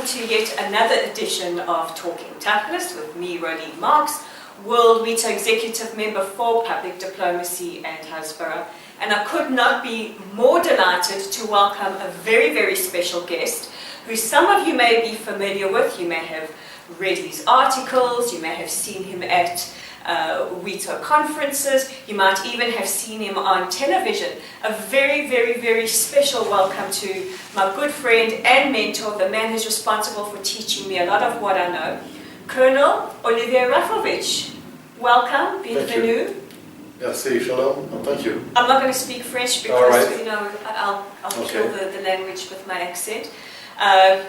to yet another edition of Talking Tachlis with me, Rolene Marks, World Wizo Executive Member for Public Diplomacy and Hasbarah. And I could not be more delighted to welcome a very, very special guest who some of you may be familiar with. You may have read his articles, you may have seen him at Wizo conferences, you might even have seen him on television. A very, very, very special welcome to my good friend and mentor, the man who's responsible for teaching me a lot of what I know, Colonel Olivier Rafowicz. Welcome, bienvenue. Merci, shalom, and thank you. I'm not going to speak French because, right. you know, I'll Okay. kill the language with my accent.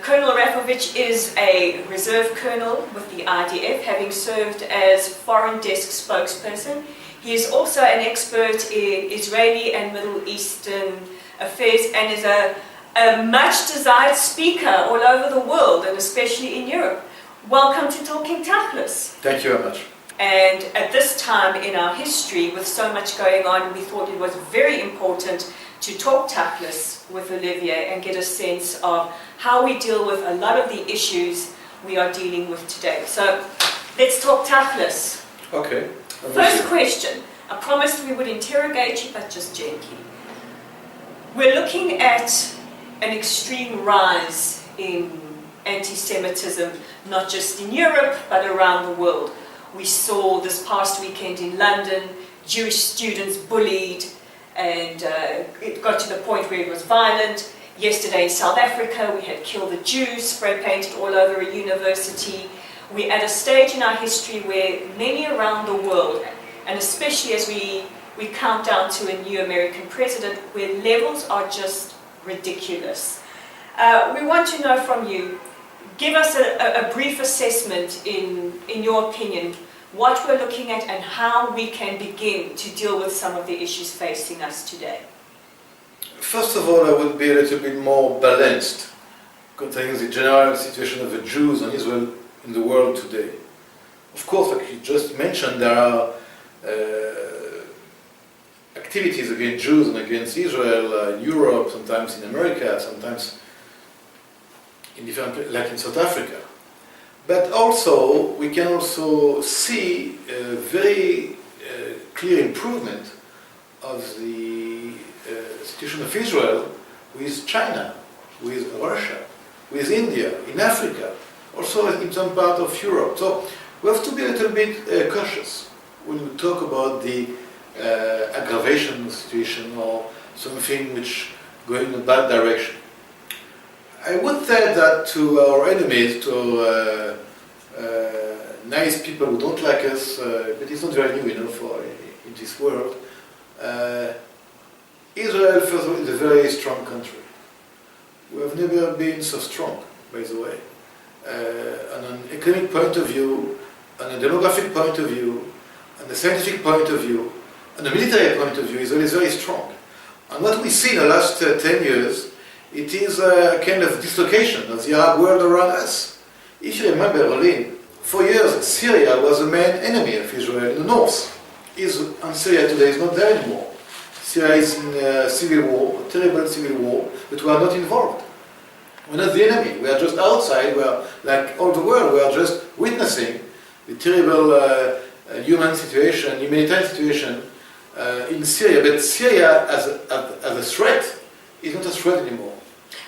Colonel Rafowicz is a reserve colonel with the IDF, having served as foreign desk spokesperson. He is also an expert in Israeli and Middle Eastern affairs and is a much desired speaker all over the world and especially in Europe. Welcome to Talking Tachlis. Thank you very much. And at this time in our history, with so much going on, we thought it was very important to talk Tachlis with Olivier and get a sense of how we deal with a lot of the issues we are dealing with today. So let's talk Tachlis. Okay. First question. I promised we would interrogate you, but just gently. We're looking at an extreme rise in anti-Semitism, not just in Europe, but around the world. We saw this past weekend in London, Jewish students bullied, and it got to the point where it was violent. Yesterday in South Africa, we had Kill the Jews spray painted all over a university. We're at a stage in our history where many around the world, and especially as we count down to a new American president, where levels are just ridiculous. We want to know from you, give us a brief assessment in your opinion, what we're looking at and how we can begin to deal with some of the issues facing us today. First of all, I would be a little bit more balanced concerning the general situation of the Jews and Israel in the world today. Of course, like you just mentioned, there are activities against Jews and against Israel in Europe, sometimes in America, sometimes in different places, like in South Africa. But also, we can also see a very clear improvement of the situation of Israel with China, with Russia, with India, in Africa, also in some part of Europe. So we have to be a little bit cautious when we talk about the aggravation of the situation or something which going in a bad direction. I would say that to our enemies, to nice people who don't like us, but it's not very new, you know, for in this world. Israel, first of all, is a very strong country. We have never been so strong, by the way. On an economic point of view, on a demographic point of view, on a scientific point of view, on a military point of view, Israel is very strong. And what we see in the last 10 years, it is a kind of dislocation of the Arab world around us. If you remember, Rolene, for years Syria was the main enemy of Israel in the north. And Syria today is not there anymore. Syria is in a civil war, a terrible civil war, but we are not involved. We're not the enemy. We are just outside. We are, like all the world, we are just witnessing the terrible human situation, humanitarian situation in Syria. But Syria as a threat is not a threat anymore.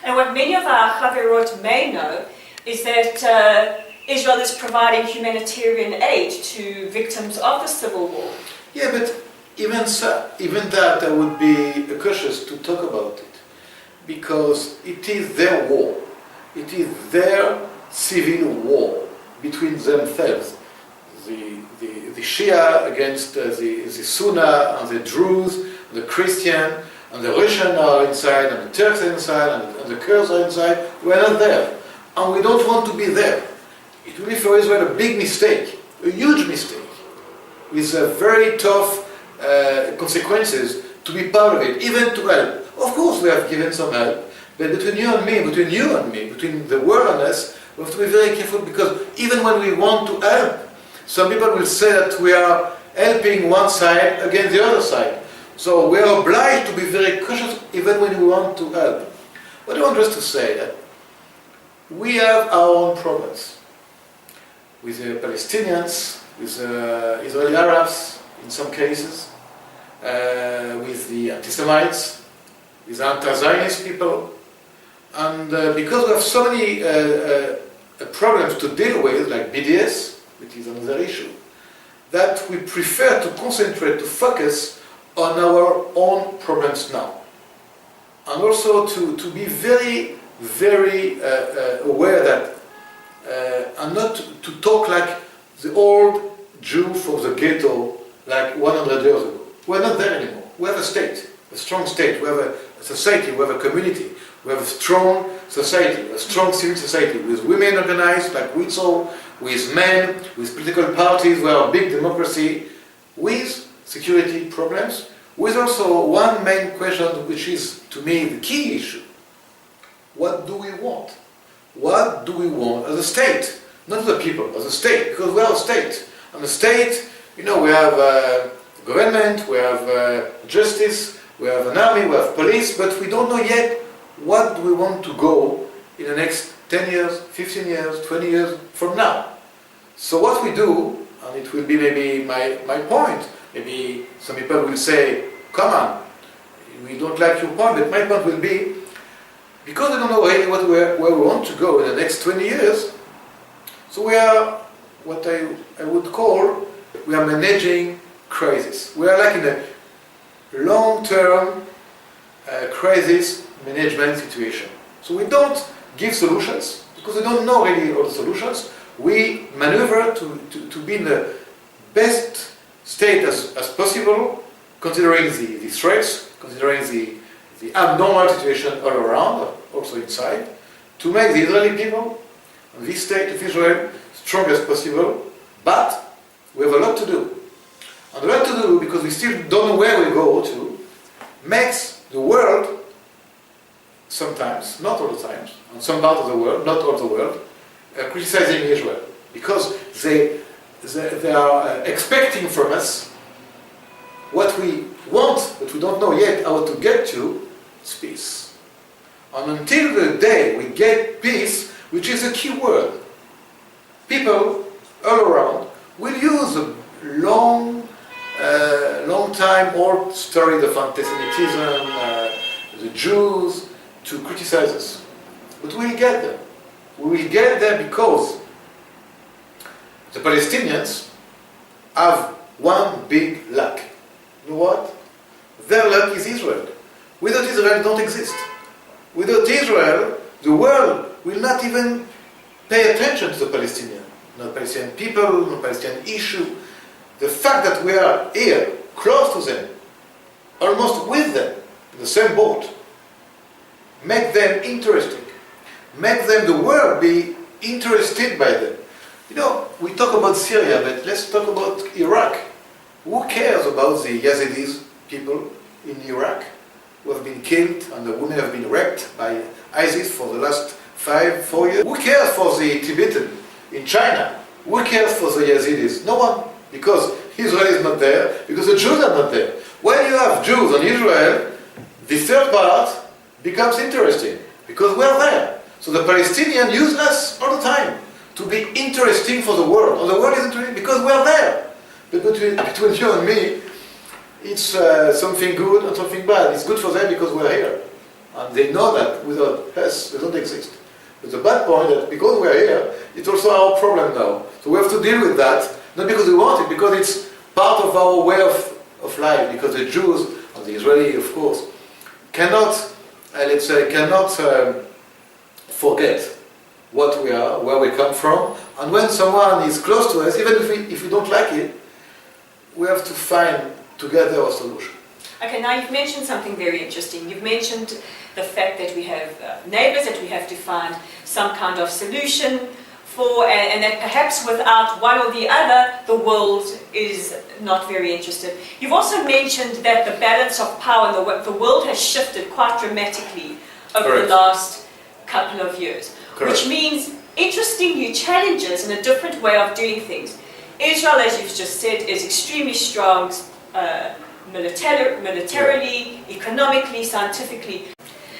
And what many of our Chaverot may know is that Israel is providing humanitarian aid to victims of the civil war. Yeah, but even that I would be cautious to talk about it, because it is their war. It is their civil war between themselves. The Shia against the Sunni and the Druze, and the Christian, and the Russians are inside, and the Turks are inside, and the Kurds are inside. We are not there, and we don't want to be there. It will be for Israel a big mistake, a huge mistake, with very tough consequences to be part of it, even to help. Of course, we have given some help, but between you and me, between the world and us, we have to be very careful, because even when we want to help, some people will say that we are helping one side against the other side. So we are obliged to be very cautious even when we want to help. What I want just to say that we have our own problems with the Palestinians, with the Israeli Arabs in some cases, with the Antisemites, with the anti-Zionist people, and because we have so many problems to deal with, like BDS, which is another issue, that we prefer to concentrate, to focus on our own problems now. And also to be very, very aware that, and not to talk like the old Jew from the ghetto, like 100 years ago. We're not there anymore. We have a state, a strong state. We have a society, we have a community. We have a strong society, a strong civil society, with women organized like Wizo, with men, with political parties, we are a big democracy, with security problems, with also one main question which is, to me, the key issue. What do we want? What do we want as a state? Not the people, as a state, because we are a state. And a state, you know, we have government, we have justice, we have an army, we have police, but we don't know yet what do we want to go in the next 10 years, 15 years, 20 years from now. So what we do, and it will be maybe my point, maybe some people will say, come on, we don't like your point, but my point will be, because we don't know really where we want to go in the next 20 years, so we are what I would call, we are managing crisis. We are like in a long-term crisis management situation. So we don't give solutions, because we don't know really all the solutions. We maneuver to be in the best state as possible, considering the threats, considering the abnormal situation all around, also inside, to make the Israeli people, and this state of Israel, strong as possible, but we have a lot to do. And a lot to do, because we still don't know where we go to, makes the world, sometimes, not all the times, on some part of the world, not all the world, criticizing Israel. Because they are expecting from us what we want, but we don't know yet how to get to, is peace. And until the day we get peace, which is a key word, people all around will use a long time old story of antisemitism, the Jews, to criticize us. But we will get there. We will get there because the Palestinians have one big lack. You know what? Their lack is Israel. Without Israel, don't exist. Without Israel, the world will not even pay attention to the Palestinian. Not Palestinian people, not Palestinian issue. The fact that we are here, close to them, almost with them, in the same boat, make them interesting. Make them, the world, be interested by them. You know, we talk about Syria, but let's talk about Iraq. Who cares about the Yazidis people in Iraq who have been killed and the women have been raped by ISIS for the last 4 years? Who cares for the Tibetan in China? Who cares for the Yazidis? No one, because Israel is not there, because the Jews are not there. When you have Jews and Israel, the third part becomes interesting, because we're there. So the Palestinians use us all the time to be interesting for the world. And the world is interesting because we're there. But between you and me, it's something good and something bad. It's good for them because we're here. And they know that without us, they don't exist. But the bad point is that because we're here, it's also our problem now. So we have to deal with that, not because we want it, because it's part of our way of life. Because the Jews, and the Israeli, of course, cannot, let's say, forget what we are, where we come from. And when someone is close to us, even if we don't like it, we have to find together a solution. Okay, now you've mentioned something very interesting. You've mentioned the fact that we have neighbors, that we have to find some kind of solution for, and that perhaps without one or the other, the world is not very interested. You've also mentioned that the balance of power in the world has shifted quite dramatically over Correct. the last couple of years. Correct. Which means interesting new challenges and a different way of doing things. Israel, as you've just said, is extremely strong militarily, economically, scientifically.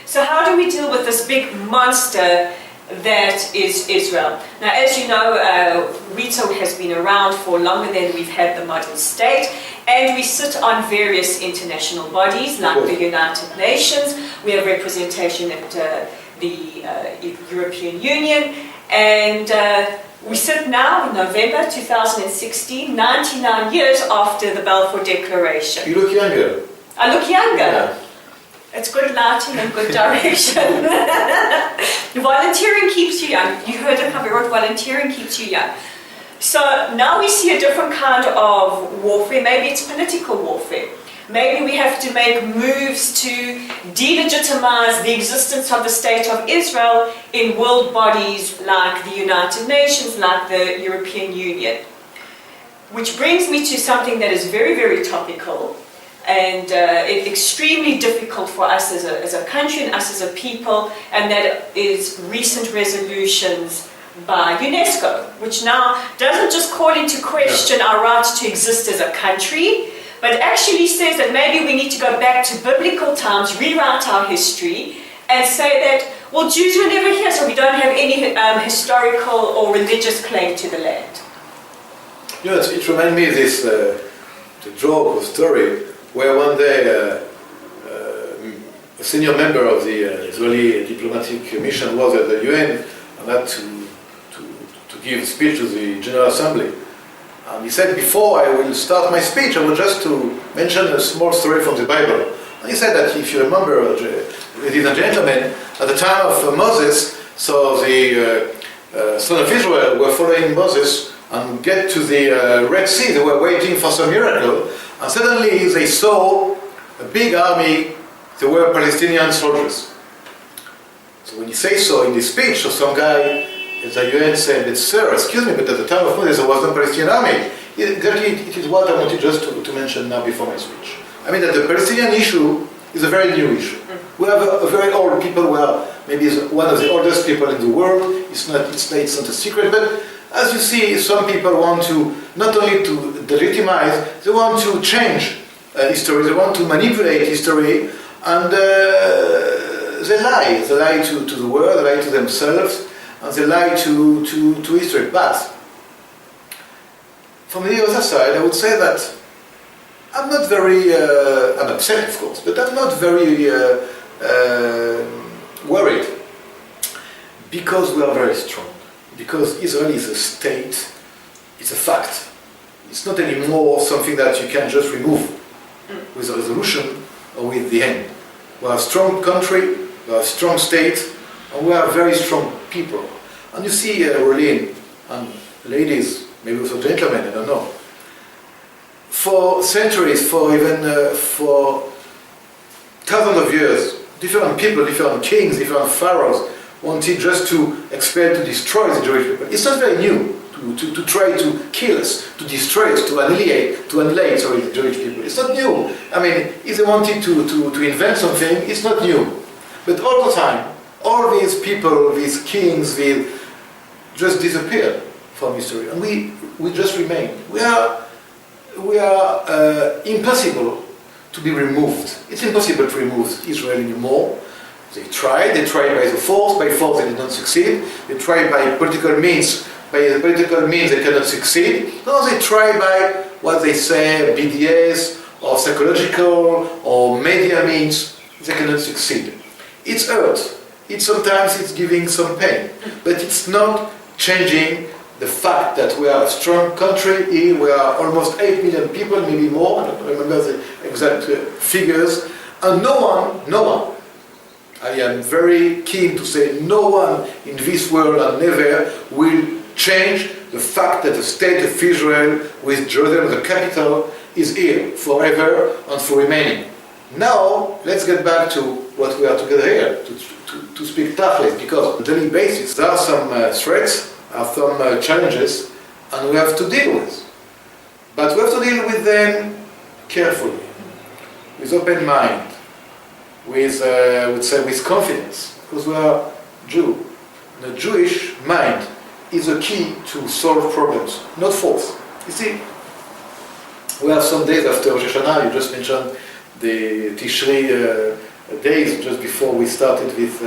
So how do we deal with this big monster that is Israel. Now, as you know, Wizo has been around for longer than we've had the modern state, and we sit on various international bodies like the United Nations. We have representation at the European Union, and we sit now in November 2016, 99 years after the Balfour Declaration. You look younger. I look younger. Yeah. It's good lighting and good direction. Volunteering keeps you young. You heard it from the word, volunteering keeps you young. So now we see a different kind of warfare. Maybe it's political warfare. Maybe we have to make moves to delegitimize the existence of the State of Israel in world bodies like the United Nations, like the European Union. Which brings me to something that is very, very topical and extremely difficult for us as a country and us as a people, and that is recent resolutions by UNESCO, which now doesn't just call into question our right to exist as a country, but actually says that maybe we need to go back to biblical times, rewrite our history, and say that, well, Jews were never here, so we don't have any historical or religious claim to the land. You know, it reminds me of this the joke or story where one day a senior member of the Israeli diplomatic mission was at the UN and had to give a speech to the General Assembly. And he said, before I will start my speech, I would just to mention a small story from the Bible. And he said that if you remember, ladies and gentlemen, at the time of Moses, so the sons of Israel were following Moses and get to the Red Sea. They were waiting for some miracle, and suddenly they saw a big army. They were Palestinian soldiers. So when he says so in this speech, so some guy at the UN said, but sir, excuse me, but at the time of Moses there was no Palestinian army. Exactly, it is what I wanted just to mention now before my speech. I mean that the Palestinian issue is a very new issue. We have a very old people, well, maybe it's one of the oldest people in the world. It's not a secret, but as you see, some people want to, not only to delegitimize, they want to change history, they want to manipulate history, and they lie. They lie to the world, they lie to themselves, and they lie to history. But from the other side, I would say that I'm not very, I'm upset of course, but I'm not very worried, because we are very strong. Because Israel is a state, it's a fact. It's not anymore something that you can just remove with a resolution or with the end. We are a strong country, we are a strong state, and we are very strong people. And you see, Rolene, and ladies, maybe also gentlemen, I don't know, for centuries, for even for thousands of years, different people, different kings, different pharaohs wanted just to expel, to destroy the Jewish people. It's not very new to try to kill us, to destroy us, to annihilate the Jewish people. It's not new. I mean, if they wanted to invent something, it's not new. But all the time, all these people, these kings, they just disappeared from history, and we just remain. We are impossible to be removed. It's impossible to remove Israel anymore. They tried by force they did not succeed. They tried by political means they cannot succeed. No, they try by what they say, BDS, or psychological, or media means, they cannot succeed. It's hurt. Sometimes it's giving some pain, but it's not changing the fact that we are a strong country. Here we are almost 8 million people, maybe more, I don't remember the exact figures, and no one, I am very keen to say no one in this world and never will change the fact that the state of Israel with Jerusalem the capital is here forever and for remaining. Now let's get back to what we are together here to speak Tachlis, because on a daily basis there are some threats, there are some challenges, and we have to deal with. But we have to deal with them carefully, with open mind, with, I would say, with confidence, because we are Jew. And a Jewish mind is a key to solve problems, not force. You see, we have some days after Rosh Hashanah. You just mentioned the Tishri days just before we started this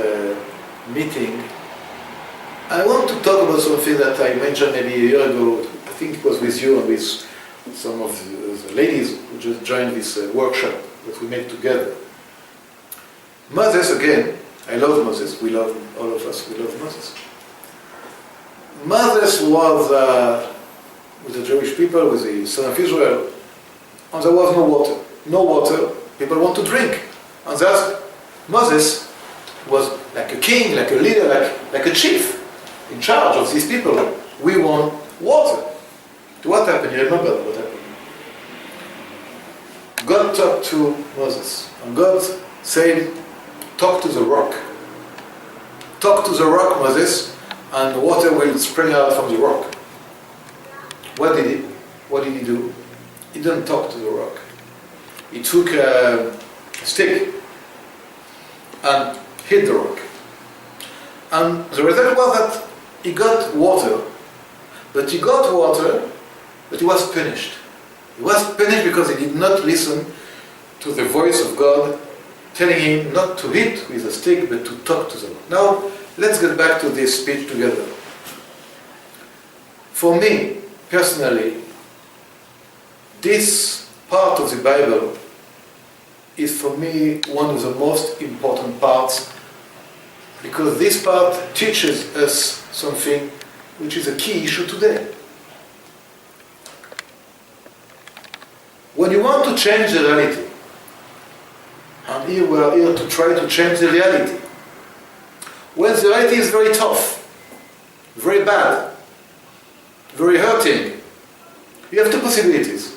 meeting. I want to talk about something that I mentioned maybe a year ago. I think it was with you and with some of the ladies who just joined this workshop that we made together. Moses, again, I love Moses. We love, all of us, we love Moses. Moses was with the Jewish people, with the son of Israel, and there was no water. No water, people want to drink. And thus, Moses was like a king, like a leader, like a chief in charge of these people. We want water. What happened? You remember what happened? God talked to Moses, and God said, talk to the rock. Talk to the rock, Moses, and water will spring out from the rock. What did he? What did he do? He didn't talk to the rock. He took a stick and hit the rock. And the result was that he got water. But he got water, but he was punished. He was punished because he did not listen to the voice of God telling him not to hit with a stick, but to talk to the rock. Now, let's get back to this speech together. For me, personally, this part of the Bible is for me one of the most important parts, because this part teaches us something which is a key issue today. When you want to change the reality, and here we are here to try to change the reality, when the reality is very tough, very bad, very hurting, you have two possibilities.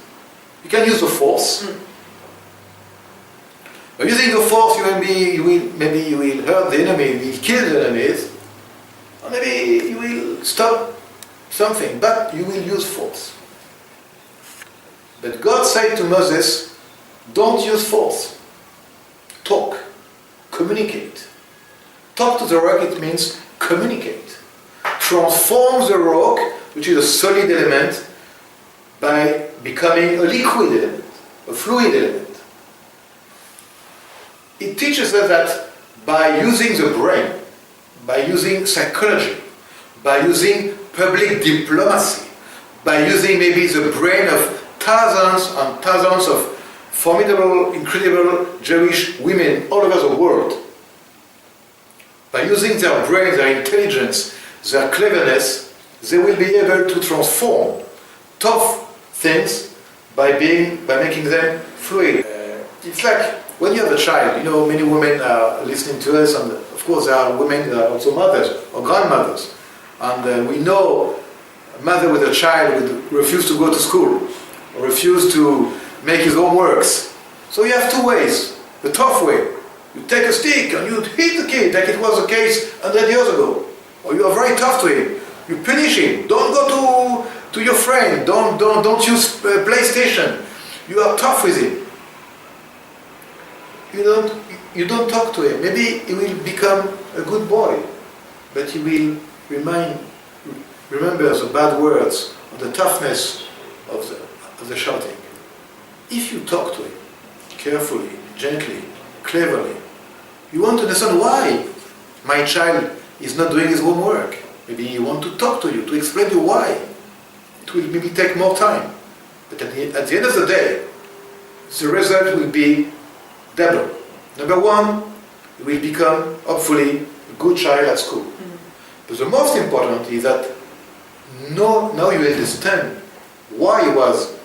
You can use the force. By using the force, maybe you will hurt the enemy, you will kill the enemies, or maybe you will stop something, but you will use force. But God said to Moses, don't use force. Talk. Communicate. Talk to the rock, it means communicate. Transform the rock, which is a solid element, by becoming a liquid element, a fluid element. It teaches us that by using the brain, by using psychology, by using public diplomacy, by using maybe the brain of thousands and thousands of formidable, incredible Jewish women all over the world, by using their brain, their intelligence, their cleverness, they will be able to transform tough things by making them fluid. It's like when you have a child, many women are listening to us, and of course there are women that are also mothers or grandmothers. And we know a mother with a child would refuse to go to school, or refuse to make his homeworks. So you have two ways. The tough way, you take a stick and you hit the kid like it was the case 100 years ago. Or you are very tough to him. You punish him. Don't go to your friend. Don't use PlayStation. You are tough with him. You don't talk to him. Maybe he will become a good boy, but he will remember the bad words and the toughness of the shouting. If you talk to him carefully, gently, cleverly, you want to understand why my child is not doing his homework. Maybe he wants to talk to you, to explain to you why. It will maybe take more time. But at the end of the day, the result will be double. Number one, you will become, hopefully, a good child at school. But the most important is that now you understand why he was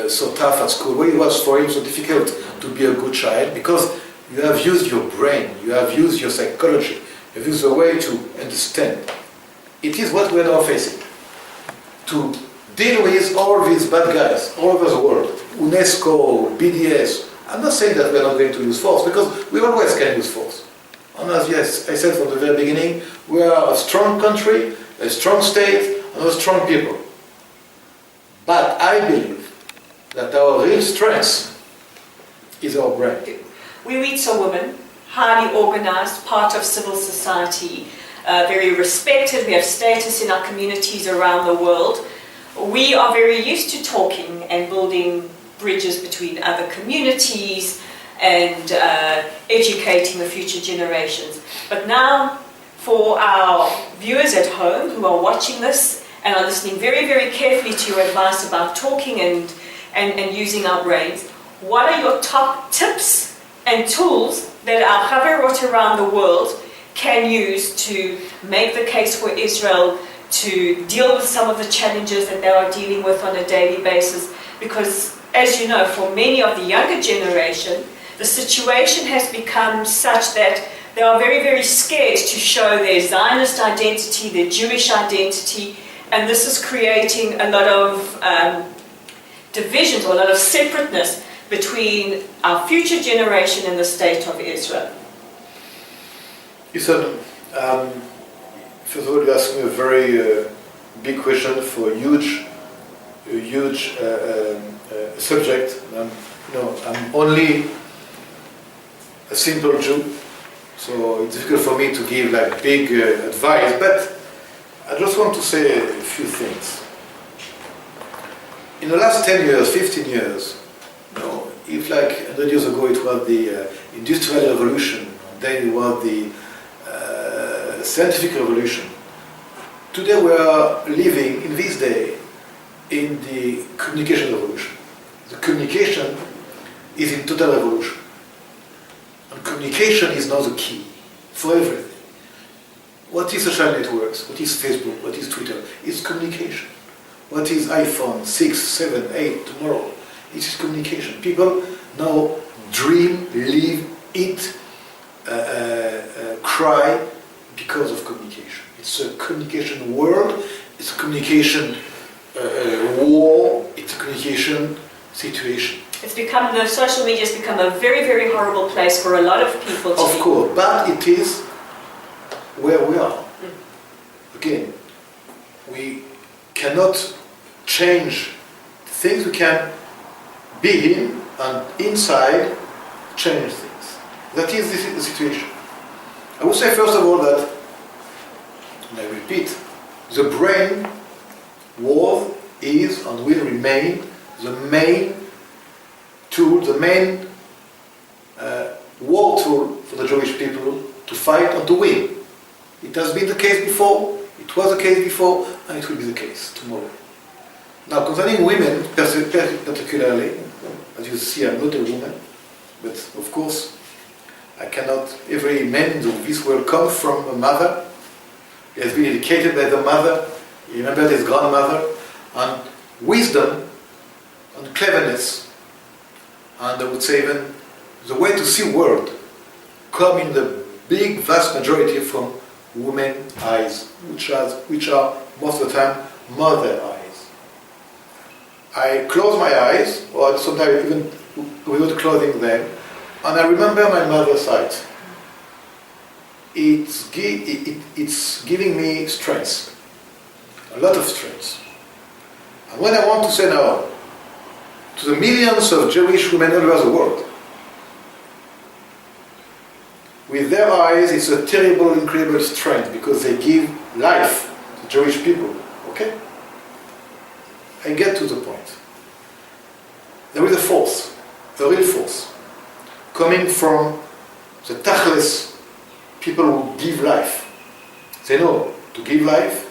so tough at school, why it was for him so difficult to be a good child, because you have used your brain, you have used your psychology, you have used a way to understand. It is what we are now facing. To deal with all these bad guys all over the world, UNESCO, BDS. I'm not saying that we are not going to use force, because we always can use force. And as yes, I said from the very beginning, we are a strong country, a strong state, and a strong people. But I believe that our real strength is our brain. We Wizo women, highly organized, part of civil society, very respected, we have status in our communities around the world. We are very used to talking and building bridges between other communities and educating the future generations. But now, for our viewers at home who are watching this and are listening very, very carefully to your advice about talking and using our brains, what are your top tips and tools that our Chaverot around the world can use to make the case for Israel, to deal with some of the challenges that they are dealing with on a daily basis? Because, as you know, for many of the younger generation, the situation has become such that they are very, very scared to show their Zionist identity, their Jewish identity, and this is creating a lot of divisions or a lot of separateness between our future generation and the state of Israel. Listen, first of all, you asked me a very big question for a huge subject. I'm only a simple Jew, so it's difficult for me to give like big advice, but I just want to say a few things. In the last 10 years, 15 years, if like 100 years ago it was the Industrial Revolution, then it was the Scientific Revolution, today we are living in this day in the Communication Revolution. The communication is in total revolution. And communication is now the key for everything. What is social networks? What is Facebook? What is Twitter? It's communication. What is iPhone 6, 7, 8 tomorrow? It is communication. People now dream, live, eat, cry because of communication. It's a communication world, it's a communication war, it's a communication situation. It's become, the social media has become a very, very horrible place for a lot of people to Of course, but it is where we are. Again, we cannot change things, we can be in and inside change things. That is the situation. I would say first of all that, and I repeat, the brain was, is and will remain the main tool, the main war tool for the Jewish people to fight and to win. It has been the case before, it was the case before, and it will be the case tomorrow. Now, concerning women, particularly, as you see, I'm not a woman, but of course, I cannot, every man in this world comes from a mother. He has been educated by the mother, he remembered his grandmother, and wisdom and cleverness, and I would say even the way to see world, come in the big, vast majority from women's eyes, which are most of the time mother eyes. I close my eyes, or sometimes even without closing them, and I remember my mother's side. It's giving me strength, a lot of strength. And when I want to say now to the millions of Jewish women all over the world, with their eyes, it's a terrible, incredible strength because they give life to Jewish people. Okay? I get to the point. There is a force, a real force, coming from the Tachlis, people who give life. They know to give life.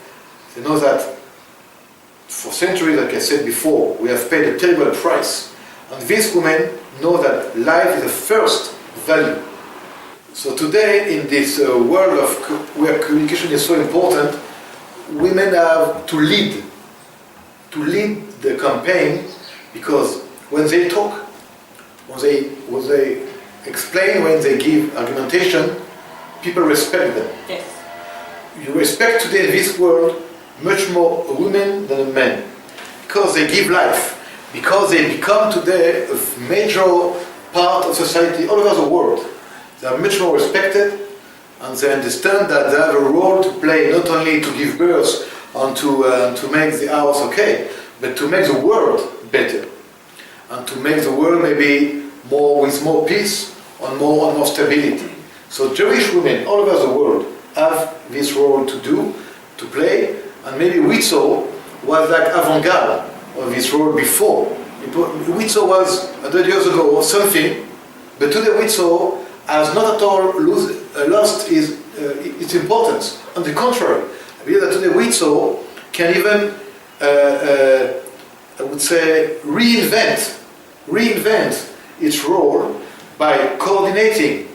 They know that for centuries, like I said before, we have paid a terrible price. And these women know that life is the first value. So today, in this world of where communication is so important, women have to lead the campaign, because when they talk, when they explain, when they give argumentation, people respect them. Yes. You respect today in this world much more women than men, because they give life, because they become today a major part of society all over the world. They are much more respected, and they understand that they have a role to play, not only to give birth and to make the house okay, but to make the world better, and to make the world maybe with more peace and more stability. So Jewish women all over the world have this role to play, and maybe Wizo was like avant-garde of this role before. Wizo was 100 years ago or something, but today Wizo has not at all lost his its importance. On the contrary, I believe that today Wizo can even, I would say, reinvent its role by coordinating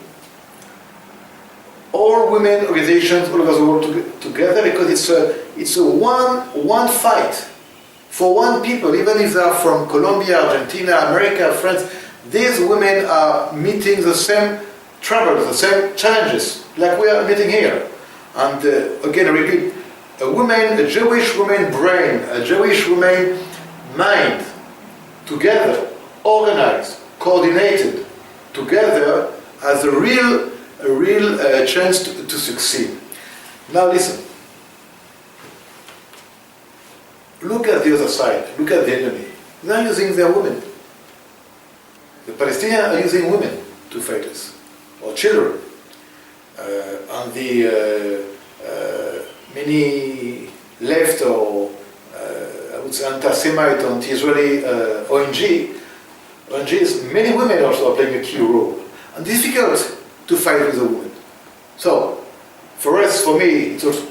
all women organizations all over the world together, because it's a one fight for one people, even if they are from Colombia, Argentina, America, France. These women are meeting the same troubles, the same challenges, like we are meeting here. And again, I repeat, a Jewish woman brain, a Jewish woman mind, together, organized, coordinated, together, has a real chance to succeed. Now listen. Look at the other side. Look at the enemy. They are using their women. The Palestinians are using women to fight us, or children. And the many left or I would say anti-Semite, anti-Israeli ONGs, many women also are playing a key role. And it's difficult to fight with a woman. So, for us, for me, it's also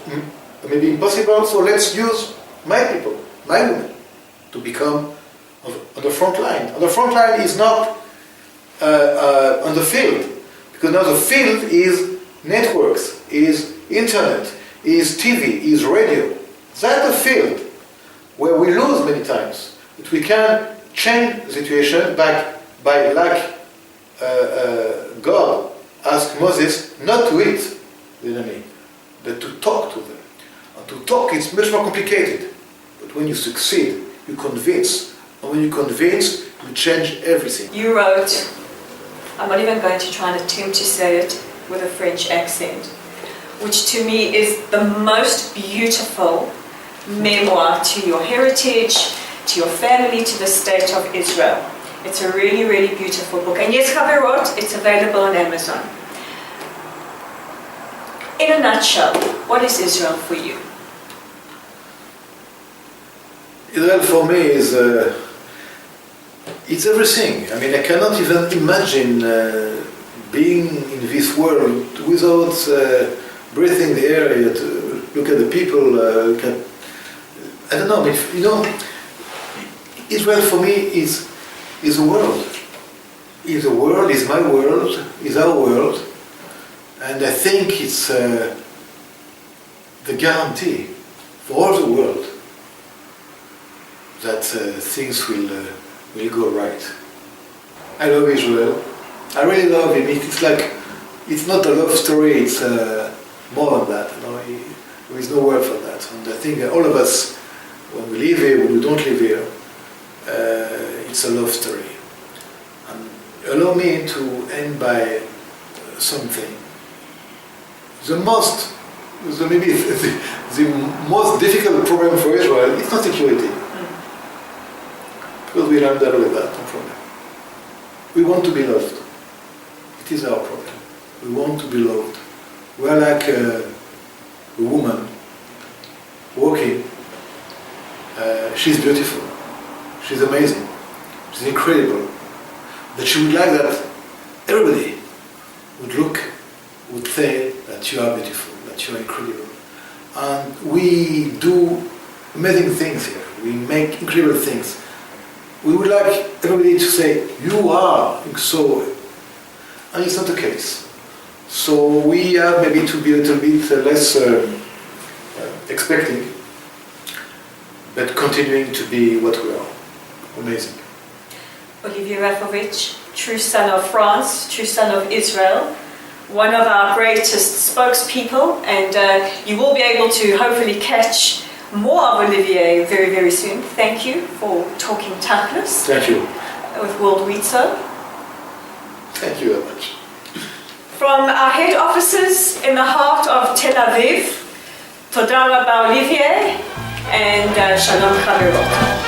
maybe impossible, so let's use my people, my women, to become on the front line. And the front line is not on the field, because now the field is networks, is internet, is TV, is radio. That's the field where we lose many times. But we can change the situation by like God asked Moses not to eat the enemy, but to talk to them. And to talk is much more complicated. But when you succeed, you convince. And when you convince, you change everything. You wrote, I'm not even going to try and attempt to say it with a French accent, which to me is the most beautiful memoir to your heritage, to your family, to the state of Israel. It's a really, really beautiful book. And yes, Chaverot, it's available on Amazon. In a nutshell, what is Israel for you? Israel for me is it's everything. I mean, I cannot even imagine being in this world without breathing the air, to look at the people, I don't know, if, you know, Israel for me is a world. Is a world, is my world, is our world, and I think it's the guarantee for all the world that things will go right. I love Israel. I really love him. It's like, it's not a love story, it's more than that. You know, there is no word for that. And I think all of us, when we live here, when we don't live here, it's a love story. And allow me to end by something. The most difficult problem for Israel is not security. Because we learned that with that, no problem. We want to be loved. It is our problem. We want to be loved. We are like a woman walking. She's beautiful. She's amazing. She's incredible. But she would like that everybody would say that you are beautiful, that you are incredible. And we do amazing things here. We make incredible things. We would like everybody to say, you are so, and it's not the case. So we have maybe to be a little bit less expecting, but continuing to be what we are. Amazing. Olivier Rafowicz, true son of France, true son of Israel, one of our greatest spokespeople, and you will be able to hopefully catch more of Olivier very, very soon. Thank you for talking Tachlis. Thank you. With World Wizo. Thank you very much. From our head offices in the heart of Tel Aviv, Toda Rabba Olivier, and Shalom Chaverot.